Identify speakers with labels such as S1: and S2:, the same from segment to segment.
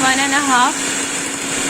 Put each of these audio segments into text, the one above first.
S1: 1½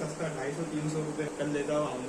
S2: सस्ता 250-300 रुपये कर लेता हूँ।